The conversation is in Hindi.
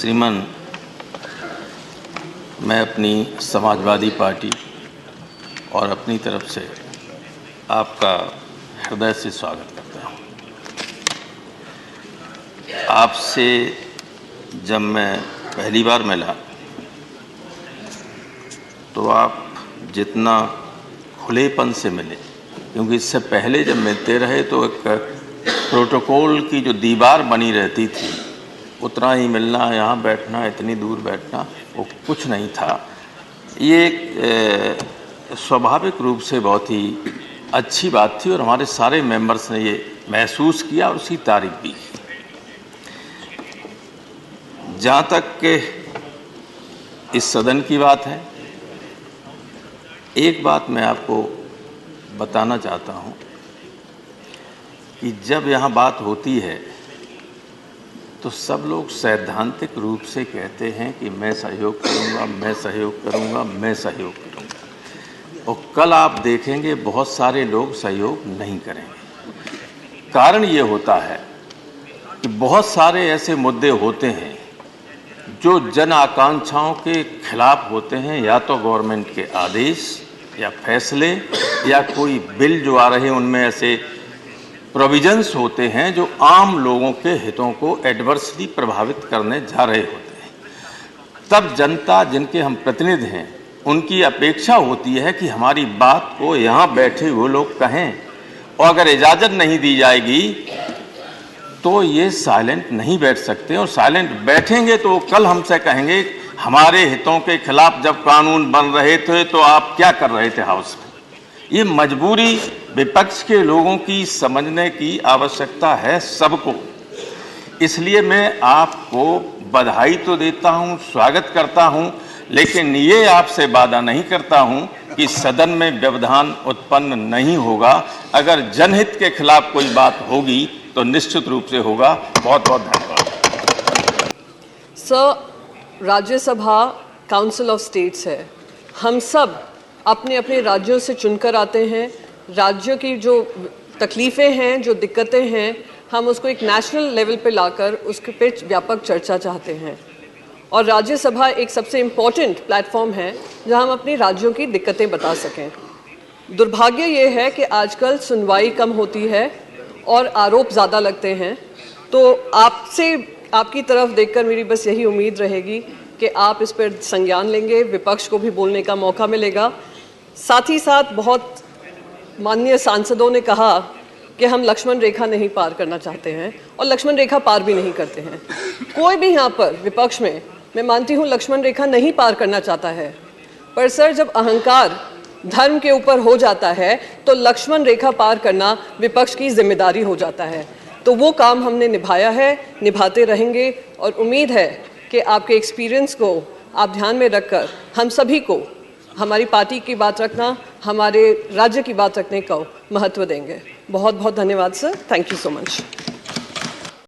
श्रीमान, मैं अपनी समाजवादी पार्टी और अपनी तरफ से आपका हृदय से स्वागत करता हूँ। आपसे जब मैं पहली बार मिला तो आप जितना खुलेपन से मिले, क्योंकि इससे पहले जब मिलते रहे तो एक प्रोटोकॉल की जो दीवार बनी रहती थी, उतना ही मिलना, यहाँ बैठना, इतनी दूर बैठना, वो कुछ नहीं था। ये स्वाभाविक रूप से बहुत ही अच्छी बात थी और हमारे सारे मेंबर्स ने ये महसूस किया और उसकी तारीफ भी की। जहाँ तक के इस सदन की बात है, एक बात मैं आपको बताना चाहता हूँ कि जब यहाँ बात होती है तो सब लोग सैद्धांतिक रूप से कहते हैं कि मैं सहयोग करूँगा, मैं सहयोग करूँगा, मैं सहयोग करूँगा, और कल आप देखेंगे बहुत सारे लोग सहयोग नहीं करेंगे। कारण ये होता है कि बहुत सारे ऐसे मुद्दे होते हैं जो जन आकांक्षाओं के खिलाफ होते हैं, या तो गवर्नमेंट के आदेश या फैसले या कोई बिल जो आ रहे हैं उनमें ऐसे प्रोविजंस होते हैं जो आम लोगों के हितों को एडवर्सली प्रभावित करने जा रहे होते हैं। तब जनता, जिनके हम प्रतिनिधि हैं, उनकी अपेक्षा होती है कि हमारी बात को यहाँ बैठे वो लोग कहें, और अगर इजाज़त नहीं दी जाएगी तो ये साइलेंट नहीं बैठ सकते, और साइलेंट बैठेंगे तो कल हमसे कहेंगे हमारे हितों के खिलाफ जब कानून बन रहे थे तो आप क्या कर रहे थे हाउस में। ये मजबूरी विपक्ष के लोगों की समझने की आवश्यकता है सबको। इसलिए मैं आपको बधाई तो देता हूं, स्वागत करता हूं, लेकिन ये आपसे वादा नहीं करता हूं कि सदन में व्यवधान उत्पन्न नहीं होगा। अगर जनहित के खिलाफ कोई बात होगी तो निश्चित रूप से होगा। बहुत बहुत धन्यवाद। Sir, Rajya Sabha council of states है। हम सब अपने अपने राज्यों से चुनकर आते हैं। राज्यों की जो तकलीफ़ें हैं, जो दिक्कतें हैं, हम उसको एक नेशनल लेवल पे लाकर उसके पे व्यापक चर्चा चाहते हैं। और राज्यसभा एक सबसे इम्पॉर्टेंट प्लेटफॉर्म है जहां हम अपने राज्यों की दिक्कतें बता सकें। दुर्भाग्य ये है कि आजकल सुनवाई कम होती है और आरोप ज़्यादा लगते हैं। तो आपसे, आपकी तरफ देखकर मेरी बस यही उम्मीद रहेगी कि आप इस पर संज्ञान लेंगे, विपक्ष को भी बोलने का मौका मिलेगा। साथ ही साथ बहुत माननीय सांसदों ने कहा कि हम लक्ष्मण रेखा नहीं पार करना चाहते हैं, और लक्ष्मण रेखा पार भी नहीं करते हैं। कोई भी यहाँ पर विपक्ष में, मैं मानती हूँ, लक्ष्मण रेखा नहीं पार करना चाहता है। पर सर, जब अहंकार धर्म के ऊपर हो जाता है तो लक्ष्मण रेखा पार करना विपक्ष की जिम्मेदारी हो जाता है। तो वो काम हमने निभाया है, निभाते रहेंगे, और उम्मीद है कि आपके एक्सपीरियंस को आप ध्यान में रखकर हम सभी को हमारी पार्टी की बात रखना, हमारे राज्य की बात रखने का महत्व देंगे। बहुत बहुत धन्यवाद sir. Thank you so much.